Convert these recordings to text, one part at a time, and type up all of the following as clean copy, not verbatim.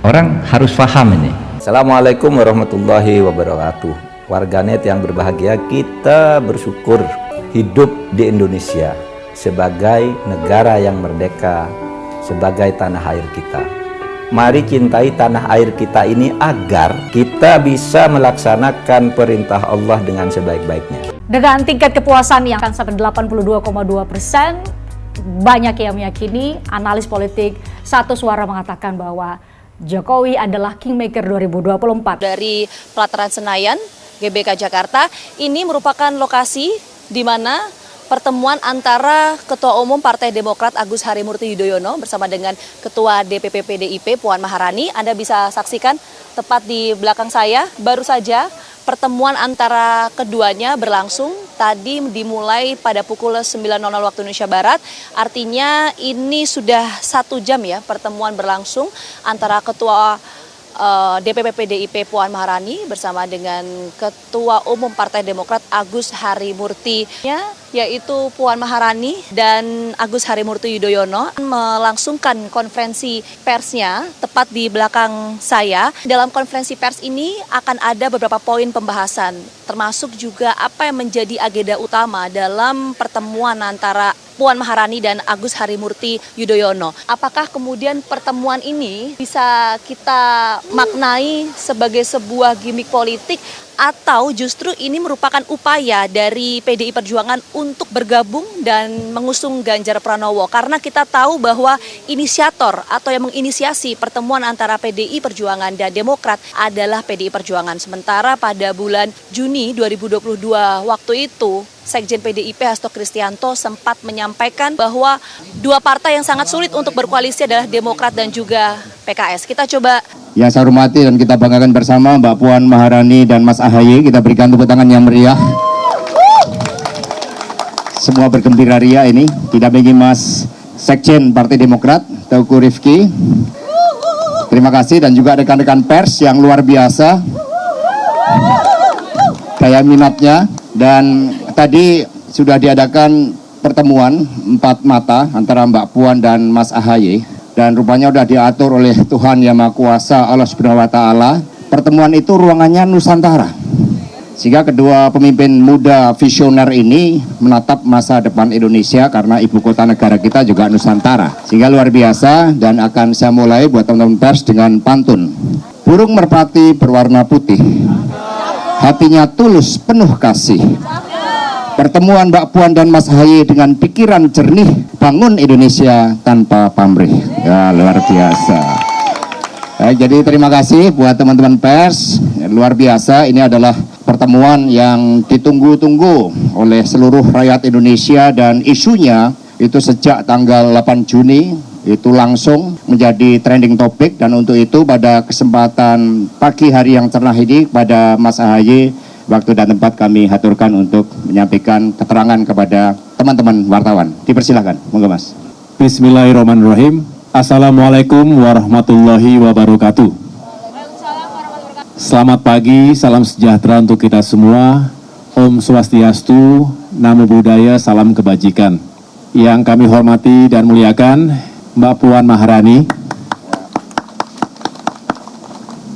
Orang harus paham ini. Assalamualaikum warahmatullahi wabarakatuh. Warganet yang berbahagia, kita bersyukur hidup di Indonesia sebagai negara yang merdeka, sebagai tanah air kita. Mari cintai tanah air kita ini agar kita bisa melaksanakan perintah Allah dengan sebaik-baiknya. Dengan tingkat kepuasan yang akan sampai 82,2%, banyak yang meyakini, analis politik satu suara mengatakan bahwa Jokowi adalah Kingmaker 2024. Dari Pelataran Senayan, GBK Jakarta, ini merupakan lokasi di mana pertemuan antara Ketua Umum Partai Demokrat Agus Harimurti Yudhoyono bersama dengan Ketua DPP PDIP Puan Maharani. Anda bisa saksikan tepat di belakang saya, baru saja pertemuan antara keduanya berlangsung. Tadi dimulai pada pukul 9.00 waktu Indonesia Barat. Artinya ini sudah 1 jam ya pertemuan berlangsung antara Ketua DPP PDIP Puan Maharani bersama dengan Ketua Umum Partai Demokrat Agus Harimurti, yaitu Puan Maharani dan Agus Harimurti Yudhoyono melangsungkan konferensi persnya tepat di belakang saya. Dalam konferensi pers ini akan ada beberapa poin pembahasan, termasuk juga apa yang menjadi agenda utama dalam pertemuan antara Puan Maharani dan Agus Harimurti Yudhoyono. Apakah kemudian pertemuan ini bisa kita maknai sebagai sebuah gimmick politik atau justru ini merupakan upaya dari PDI Perjuangan untuk bergabung dan mengusung Ganjar Pranowo? Karena kita tahu bahwa inisiator atau yang menginisiasi pertemuan antara PDI Perjuangan dan Demokrat adalah PDI Perjuangan. Sementara pada bulan Juni 2022 waktu itu, Sekjen PDIP Hasto Kristianto sempat menyampaikan bahwa dua partai yang sangat sulit untuk berkoalisi adalah Demokrat dan juga PKS. Kita coba. Yang saya hormati dan kita banggakan bersama Mbak Puan Maharani dan Mas AHY, kita berikan tepuk tangan yang meriah. Semua bergembira ria ini, didampingi Mas Sekjen Partai Demokrat Teuku Rifki. Terima kasih, dan juga rekan-rekan pers yang luar biasa daya minatnya. Dan tadi sudah diadakan pertemuan 4 mata antara Mbak Puan dan Mas AHY, dan rupanya sudah diatur oleh Tuhan Yang Maha Kuasa Allah Subhanahu wa Ta'ala. Pertemuan itu ruangannya Nusantara, sehingga kedua pemimpin muda visioner ini menatap masa depan Indonesia, karena ibu kota negara kita juga Nusantara. Sehingga luar biasa, dan akan saya mulai buat teman-teman pers dengan pantun. Burung merpati berwarna putih, hatinya tulus penuh kasih. Pertemuan Mbak Puan dan Mas AHY dengan pikiran jernih, bangun Indonesia tanpa pamrih. Ya, luar biasa. Jadi terima kasih buat teman-teman pers. Luar biasa, ini adalah pertemuan yang ditunggu-tunggu oleh seluruh rakyat Indonesia, dan isunya itu sejak tanggal 8 Juni itu langsung menjadi trending topik. Dan untuk itu pada kesempatan pagi hari yang cerah ini, pada Mas AHY, waktu dan tempat kami haturkan untuk menyampaikan keterangan kepada teman-teman wartawan. Dipersilakan, monggo Mas. Bismillahirrahmanirrahim. Assalamualaikum warahmatullahi wabarakatuh. Selamat pagi, salam sejahtera untuk kita semua. Om Swastiastu, Namo Buddhaya, salam kebajikan. Yang kami hormati dan muliakan Mbak Puan Maharani,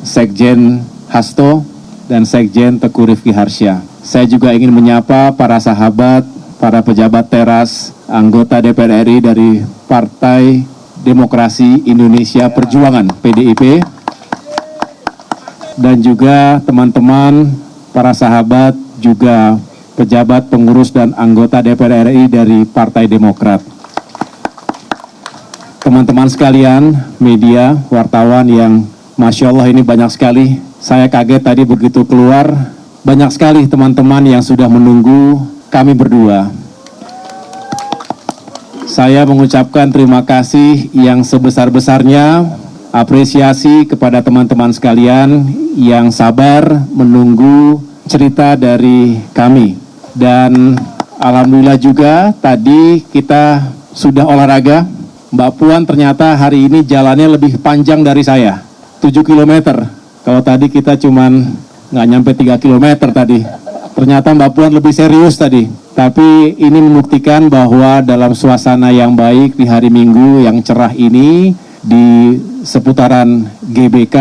Sekjen Hasto, dan Sekjen Teuku Rifki Harsya. Saya juga ingin menyapa para sahabat, para pejabat teras, anggota DPR RI dari Partai Demokrasi Indonesia Perjuangan PDIP, dan juga teman-teman, para sahabat, juga pejabat, pengurus, dan anggota DPR RI dari Partai Demokrat. Teman-teman sekalian, media, wartawan yang Masya Allah ini banyak sekali. Saya kaget tadi begitu keluar, banyak sekali teman-teman yang sudah menunggu kami berdua. Saya mengucapkan terima kasih yang sebesar-besarnya, apresiasi kepada teman-teman sekalian yang sabar menunggu cerita dari kami. Dan alhamdulillah juga tadi kita sudah olahraga. Mbak Puan ternyata hari ini jalannya lebih panjang dari saya, 7 km. Kalau tadi kita cuman nggak nyampe 3 km tadi. Ternyata Mbak Puan lebih serius tadi. Tapi ini membuktikan bahwa dalam suasana yang baik di hari Minggu yang cerah ini, di seputaran GBK,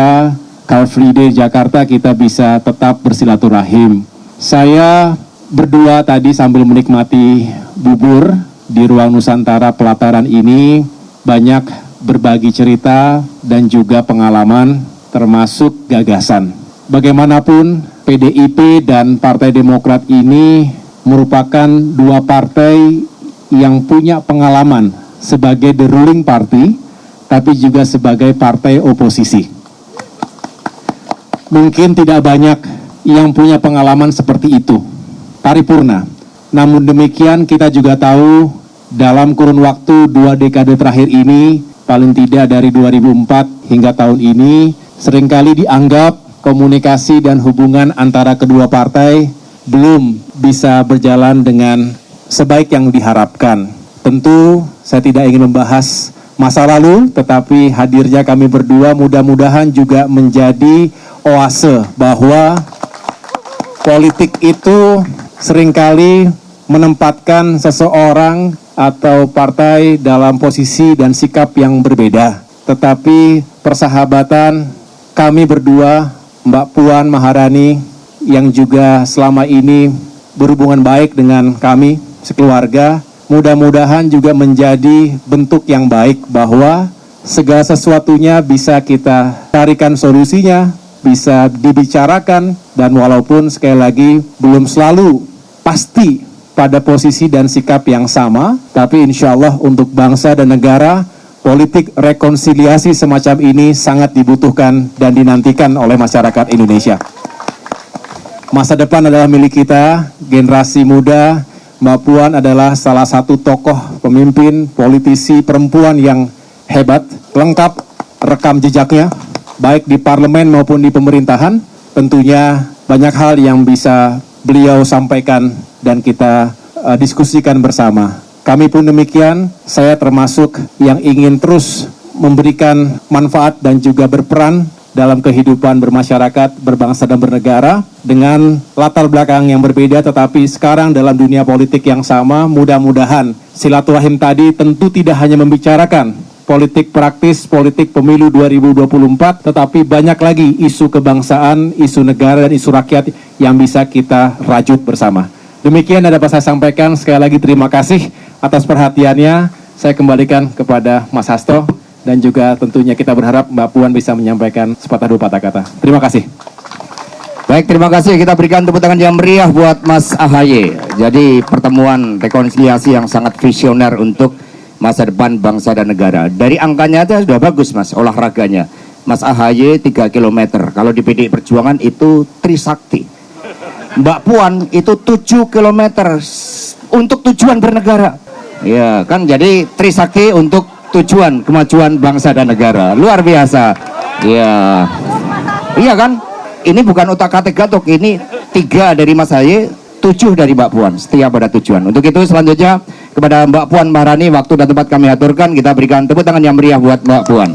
Car Free Day Jakarta kita bisa tetap bersilaturahim. Saya berdua tadi sambil menikmati bubur di ruang Nusantara Pelataran ini banyak berbagi cerita dan juga pengalaman termasuk gagasan. Bagaimanapun PDIP dan Partai Demokrat ini merupakan dua partai yang punya pengalaman sebagai the ruling party, tapi juga sebagai partai oposisi. Mungkin tidak banyak yang punya pengalaman seperti itu, paripurna. Namun demikian kita juga tahu dalam kurun waktu 2 dekade terakhir ini, paling tidak dari 2004 hingga tahun ini, seringkali dianggap komunikasi dan hubungan antara kedua partai belum bisa berjalan dengan sebaik yang diharapkan. Tentu saya tidak ingin membahas masa lalu, tetapi hadirnya kami berdua mudah-mudahan juga menjadi oase bahwa politik itu seringkali menempatkan seseorang atau partai dalam posisi dan sikap yang berbeda. Tetapi persahabatan kami berdua, Mbak Puan Maharani, yang juga selama ini berhubungan baik dengan kami sekeluarga, mudah-mudahan juga menjadi bentuk yang baik bahwa segala sesuatunya bisa kita carikan solusinya, bisa dibicarakan, dan walaupun sekali lagi belum selalu pasti pada posisi dan sikap yang sama, tapi insya Allah untuk bangsa dan negara, politik rekonsiliasi semacam ini sangat dibutuhkan dan dinantikan oleh masyarakat Indonesia. Masa depan adalah milik kita, generasi muda. Mbak Puan adalah salah satu tokoh pemimpin, politisi perempuan yang hebat, lengkap rekam jejaknya, baik di parlemen maupun di pemerintahan. Tentunya banyak hal yang bisa beliau sampaikan dan kita diskusikan bersama. Kami pun demikian, saya termasuk yang ingin terus memberikan manfaat dan juga berperan dalam kehidupan bermasyarakat, berbangsa dan bernegara dengan latar belakang yang berbeda, tetapi sekarang dalam dunia politik yang sama. Mudah-mudahan silaturahim tadi tentu tidak hanya membicarakan politik praktis, politik pemilu 2024, tetapi banyak lagi isu kebangsaan, isu negara dan isu rakyat yang bisa kita rajut bersama. Demikian yang dapat saya sampaikan. Sekali lagi terima kasih atas perhatiannya. Saya kembalikan kepada Mas Hasto. Dan juga tentunya kita berharap Mbak Puan bisa menyampaikan sepatah dua patah kata. Terima kasih. Baik, terima kasih. Kita berikan tepuk tangan yang meriah buat Mas AHY. Jadi pertemuan rekonsiliasi yang sangat visioner untuk masa depan bangsa dan negara. Dari angkanya aja sudah bagus Mas, olahraganya. Mas AHY 3 km. Kalau di PDI Perjuangan itu Trisakti. Mbak Puan itu 7 km untuk tujuan bernegara. Ya kan, jadi Trisakti untuk tujuan kemajuan bangsa dan negara. Luar biasa. Ya, iya kan? Ini bukan otak-atik gatok, ini 3 dari Mas AHY, 7 dari Mbak Puan, setia pada tujuan. Untuk itu selanjutnya kepada Mbak Puan Maharani, waktu dan tempat kami aturkan, kita berikan tepuk tangan yang meriah buat Mbak Puan.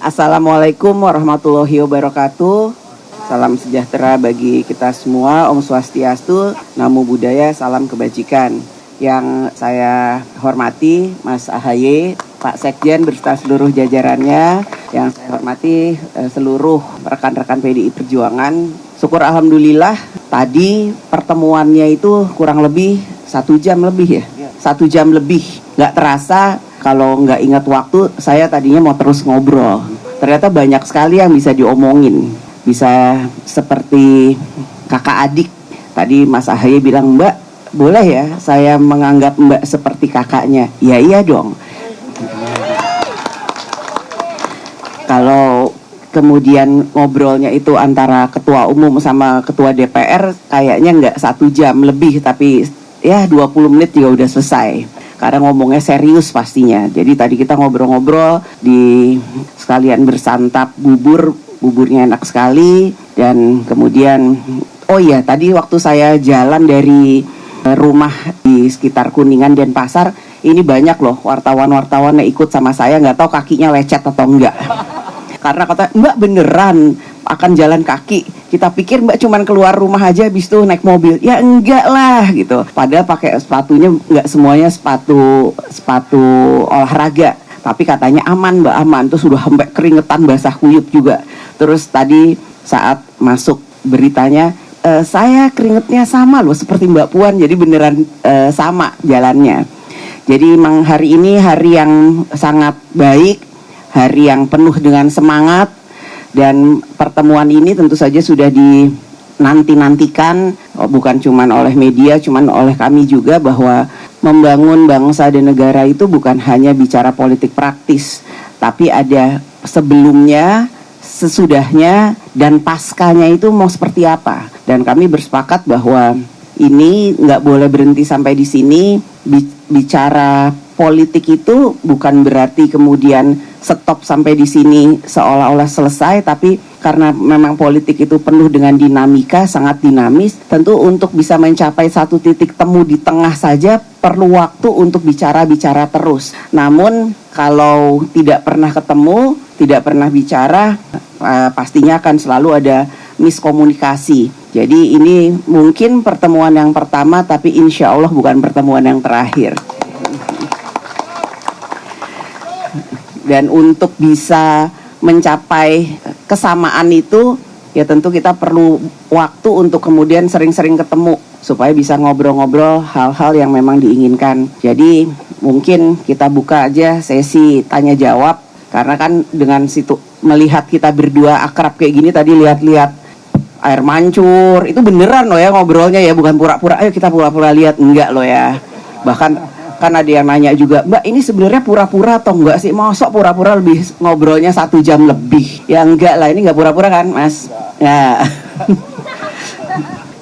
Assalamualaikum warahmatullahi wabarakatuh. Salam sejahtera bagi kita semua. Om Swastiastu, Namo Buddhaya, salam kebajikan. Yang saya hormati Mas AHY, Pak Sekjen beserta seluruh jajarannya, yang saya hormati seluruh rekan-rekan PDI Perjuangan. Syukur alhamdulillah tadi pertemuannya itu kurang lebih 1 jam lebih ya. 1 jam lebih, nggak terasa. Kalau nggak ingat waktu, saya tadinya mau terus ngobrol. Ternyata banyak sekali yang bisa diomongin, bisa seperti kakak adik. Tadi Mas AHY bilang, Mbak, boleh ya saya menganggap Mbak seperti kakaknya? Ya iya dong. Kalau kemudian ngobrolnya itu antara ketua umum sama ketua DPR, kayaknya nggak 1 jam lebih, tapi ya 20 menit juga udah selesai. Karena ngomongnya serius pastinya. Jadi tadi kita ngobrol-ngobrol, di sekalian bersantap buburnya enak sekali. Dan kemudian, oh iya, tadi waktu saya jalan dari rumah di sekitar Kuningan dan Pasar, ini banyak loh wartawan-wartawan yang ikut sama saya, nggak tahu kakinya lecet atau enggak. Karena kata Mbak beneran akan jalan kaki, kita pikir Mbak cuman keluar rumah aja habis itu naik mobil. Ya enggak lah gitu. Padahal pakai sepatunya nggak semuanya sepatu olahraga, Tapi katanya aman Mbak, aman. Terus sudah sampai keringetan basah kuyup juga. Terus tadi saat masuk beritanya, saya keringetnya sama loh seperti Mbak Puan. Jadi beneran sama jalannya. Jadi memang hari ini hari yang sangat baik, hari yang penuh dengan semangat. Dan pertemuan ini tentu saja sudah dinanti-nantikan, bukan cuma oleh media, cuma oleh kami juga, bahwa membangun bangsa dan negara itu bukan hanya bicara politik praktis, tapi ada sebelumnya, sesudahnya, dan paskanya itu mau seperti apa. Dan kami bersepakat bahwa ini nggak boleh berhenti sampai di sini. Bicara politik itu bukan berarti kemudian stop sampai di sini seolah-olah selesai, tapi karena memang politik itu penuh dengan dinamika, sangat dinamis, tentu untuk bisa mencapai satu titik temu di tengah saja perlu waktu untuk bicara-bicara terus. Namun kalau tidak pernah ketemu, tidak pernah bicara, pastinya akan selalu ada miskomunikasi. Jadi ini mungkin pertemuan yang pertama, tapi insya Allah bukan pertemuan yang terakhir. Dan untuk bisa mencapai kesamaan itu, ya tentu kita perlu waktu untuk kemudian sering-sering ketemu supaya bisa ngobrol-ngobrol hal-hal yang memang diinginkan. Jadi mungkin kita buka aja sesi tanya jawab, karena kan dengan situ melihat kita berdua akrab kayak gini, tadi lihat-lihat air mancur, itu beneran loh ya ngobrolnya ya, bukan pura-pura, ayo kita pura-pura lihat, enggak loh ya. Bahkan kan ada yang nanya juga, Mbak ini sebenarnya pura-pura atau enggak sih? Masuk pura-pura lebih ngobrolnya 1 jam lebih? Ya enggak lah, ini enggak pura-pura kan Mas? Ya.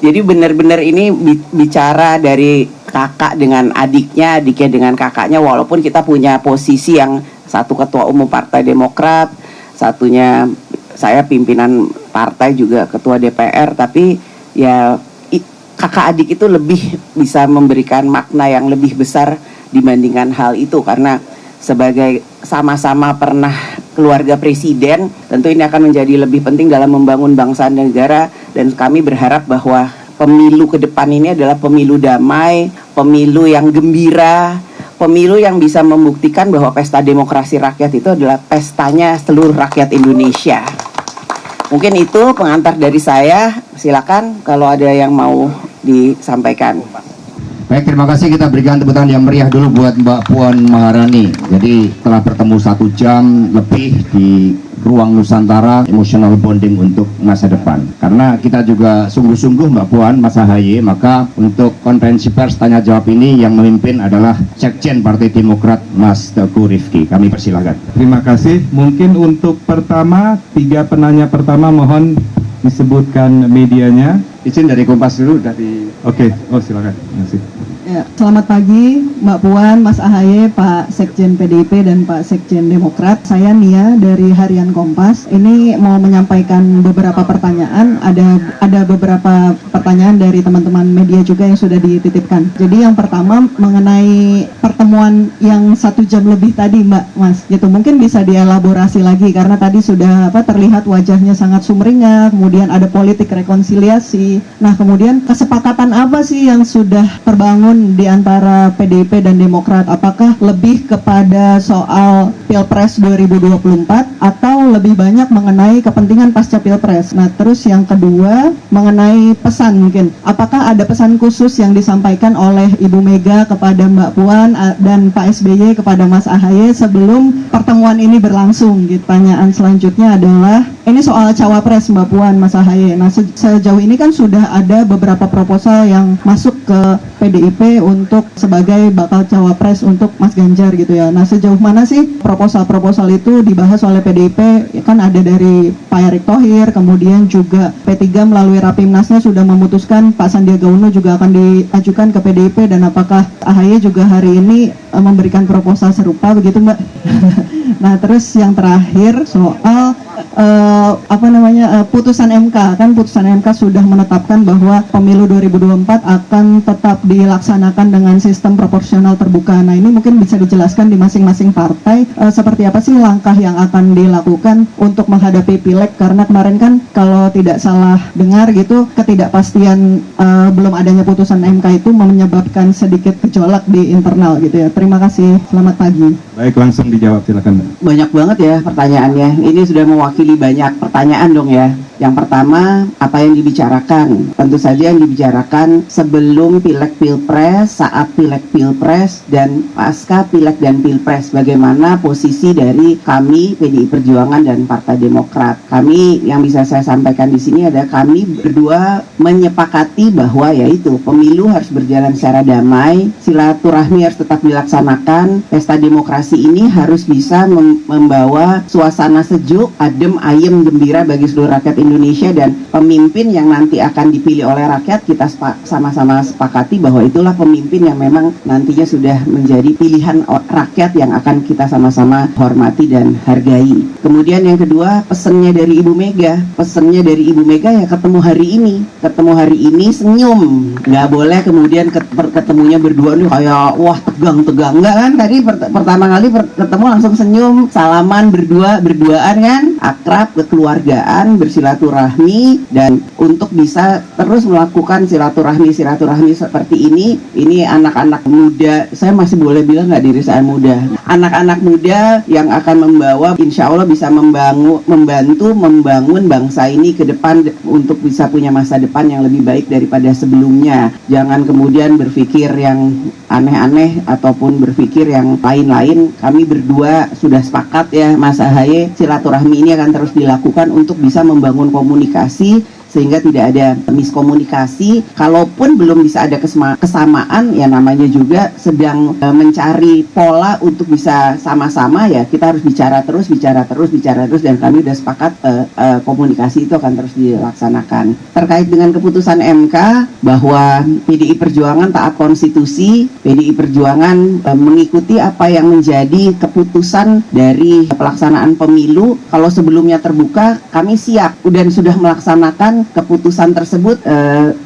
Jadi benar-benar ini bicara dari kakak dengan adiknya, adiknya dengan kakaknya, walaupun kita punya posisi yang satu ketua umum Partai Demokrat, satunya saya pimpinan partai juga ketua DPR, tapi ya kakak adik itu lebih bisa memberikan makna yang lebih besar dibandingkan hal itu, karena sebagai sama-sama pernah keluarga presiden, tentu ini akan menjadi lebih penting dalam membangun bangsa dan negara. Dan kami berharap bahwa pemilu ke depan ini adalah pemilu damai, pemilu yang gembira, pemilu yang bisa membuktikan bahwa pesta demokrasi rakyat itu adalah pestanya seluruh rakyat Indonesia. Mungkin itu pengantar dari saya, silakan kalau ada yang mau disampaikan. Baik, terima kasih. Kita berikan tepuk tangan yang meriah dulu buat Mbak Puan Maharani. Jadi telah bertemu 1 jam lebih di ruang Nusantara, emotional bonding untuk masa depan. Karena kita juga sungguh-sungguh Mbak Puan, Mas AHY, maka untuk konferensi pers tanya jawab ini yang memimpin adalah Sekjen Partai Demokrat Mas Teguh Rifki. Kami persilahkan. Terima kasih. Mungkin untuk pertama, 3 penanya pertama mohon disebutkan medianya. Izin dari Kompas dulu, dari... Oke, silakan. Terima kasih. Ya, selamat pagi Mbak Puan, Mas AHY, Pak Sekjen PDIP dan Pak Sekjen Demokrat. Saya Nia dari Harian Kompas. Ini mau menyampaikan beberapa pertanyaan. Ada beberapa pertanyaan dari teman-teman media juga yang sudah dititipkan. Jadi yang pertama mengenai pertemuan yang 1 jam lebih tadi Mbak Mas. Gitu mungkin bisa dielaborasi lagi karena tadi sudah terlihat wajahnya sangat sumringah. Kemudian ada politik rekonsiliasi. Nah kemudian kesepakatan apa sih yang sudah terbangun di antara PDIP dan Demokrat? Apakah lebih kepada soal Pilpres 2024 atau lebih banyak mengenai kepentingan pasca Pilpres? Nah, terus yang kedua mengenai pesan mungkin. Apakah ada pesan khusus yang disampaikan oleh Ibu Mega kepada Mbak Puan dan Pak SBY kepada Mas AHY sebelum pertemuan ini berlangsung? Gitu. Pertanyaan selanjutnya adalah ini soal cawapres Mbak Puan, Mas AHY. Nah, sejauh ini kan sudah ada beberapa proposal yang masuk ke PDIP untuk sebagai bakal cawapres untuk Mas Ganjar gitu ya. Nah sejauh mana sih proposal-proposal itu dibahas oleh PDIP? Kan ada dari Pak Erick Thohir, kemudian juga P3 melalui Rapimnasnya sudah memutuskan Pak Sandiaga Uno juga akan diajukan ke PDIP, dan apakah AHY juga hari ini memberikan proposal serupa begitu Mbak? Nah terus yang terakhir soal putusan MK, kan putusan MK sudah menetapkan bahwa pemilu 2024 akan tetap dilaksanakan dengan sistem proporsional terbuka. Nah, ini mungkin bisa dijelaskan di masing-masing partai seperti apa sih langkah yang akan dilakukan untuk menghadapi pileg, karena kemarin kan kalau tidak salah dengar gitu, ketidakpastian belum adanya putusan MK itu menyebabkan sedikit gejolak di internal gitu ya. Terima kasih, selamat pagi. Baik, langsung dijawab, silakan. Banyak banget ya pertanyaannya. Ini sudah mewakili banyak pertanyaan dong ya. Yang pertama, apa yang dibicarakan? Tentu saja yang dibicarakan sebelum pileg pilpres, saat pileg pilpres, dan pasca pileg dan pilpres. Bagaimana posisi dari kami PDI Perjuangan dan Partai Demokrat. Kami yang bisa saya sampaikan di sini ada kami berdua menyepakati bahwa yaitu pemilu harus berjalan secara damai, silaturahmi harus tetap dilaksanakan, pesta demokrasi ini harus bisa membawa suasana sejuk, adem, ayem, gembira bagi seluruh rakyat Indonesia, dan pemimpin yang nanti akan dipilih oleh rakyat kita sama-sama sepakati bahwa itulah pemimpin yang memang nantinya sudah menjadi pilihan rakyat yang akan kita sama-sama hormati dan hargai. Kemudian yang kedua, pesannya dari Ibu Mega. Pesannya dari Ibu Mega ya ketemu hari ini senyum, nggak boleh kemudian ketemunya berdua nih kayak wah tegang-tegang, nggak kan? Tadi pertama kali ketemu langsung senyum, salaman berduaan kan, akrab, kekeluargaan, bersilaturahmi, dan untuk bisa terus melakukan silaturahmi seperti ini anak-anak muda, saya masih boleh bilang nggak diri saya muda, anak-anak muda yang akan membawa, insya Allah bisa membantu membangun bangsa ini ke depan untuk bisa punya masa depan yang lebih baik daripada sebelumnya. Jangan kemudian berpikir yang aneh-aneh ataupun berpikir yang lain-lain. Kami berdua sudah sepakat ya Mas Ahaye, silaturahmi ini akan terus dilakukan untuk bisa membangun komunikasi sehingga tidak ada miskomunikasi. Kalaupun belum bisa ada kesamaan, ya namanya juga sedang mencari pola untuk bisa sama-sama, ya kita harus bicara terus, dan kami sudah sepakat komunikasi itu akan terus dilaksanakan. Terkait dengan keputusan MK bahwa PDI Perjuangan taat konstitusi, PDI Perjuangan mengikuti apa yang menjadi keputusan dari pelaksanaan pemilu. Kalau sebelumnya terbuka, kami siap dan sudah melaksanakan keputusan tersebut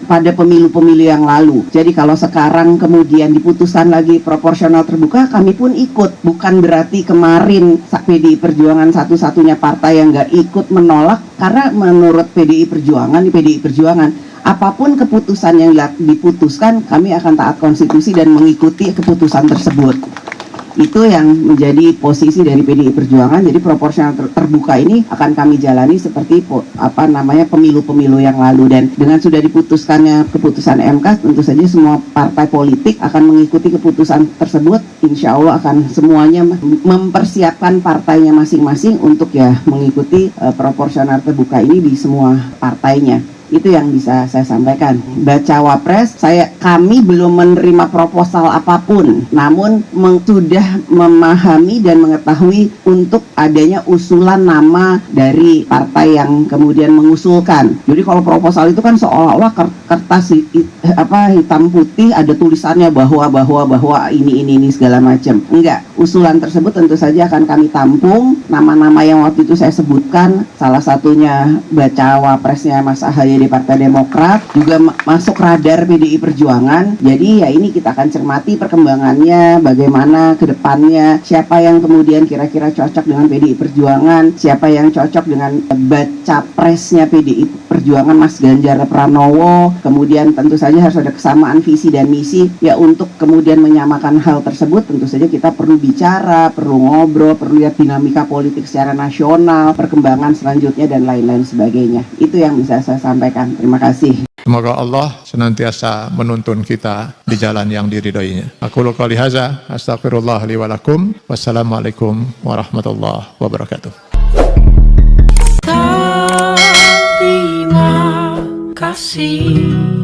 pada pemilu-pemilu yang lalu. Jadi kalau sekarang kemudian diputuskan lagi proporsional terbuka, kami pun ikut. Bukan berarti kemarin PDI Perjuangan satu-satunya partai yang nggak ikut menolak, karena menurut PDI Perjuangan apapun keputusan yang diputuskan, kami akan taat konstitusi dan mengikuti keputusan tersebut. Itu yang menjadi posisi dari PDI Perjuangan. Jadi proporsional terbuka ini akan kami jalani seperti pemilu-pemilu yang lalu, dan dengan sudah diputuskannya keputusan MK, tentu saja semua partai politik akan mengikuti keputusan tersebut. Insya Allah akan semuanya mempersiapkan partainya masing-masing untuk ya mengikuti proporsional terbuka ini di semua partainya. Itu yang bisa saya sampaikan. Baca wapres, kami belum menerima proposal apapun, namun sudah memahami dan mengetahui untuk adanya usulan nama dari partai yang kemudian mengusulkan. Jadi kalau proposal itu kan seolah-olah kertas hitam putih ada tulisannya bahwa ini segala macam. Enggak, usulan tersebut tentu saja akan kami tampung. Nama-nama yang waktu itu saya sebutkan, salah satunya baca wapresnya Mas Ahaye di Partai Demokrat, juga masuk radar PDI Perjuangan. Jadi ya ini kita akan cermati perkembangannya, bagaimana ke depannya, siapa yang kemudian kira-kira cocok dengan PDI Perjuangan, siapa yang cocok dengan baca presnya PDI Perjuangan Mas Ganjar Pranowo. Kemudian tentu saja harus ada kesamaan visi dan misi. Ya untuk kemudian menyamakan hal tersebut, tentu saja kita perlu bicara, perlu ngobrol, perlu lihat dinamika politik secara nasional, perkembangan selanjutnya dan lain-lain sebagainya. Itu yang bisa saya sampaikan. Terima kasih. Semoga Allah senantiasa menuntun kita di jalan yang diridhoinya. Aku qouli hadza, astaghfirullah li wa lakum. Wassalamualaikum warahmatullahi wabarakatuh. Terima kasih.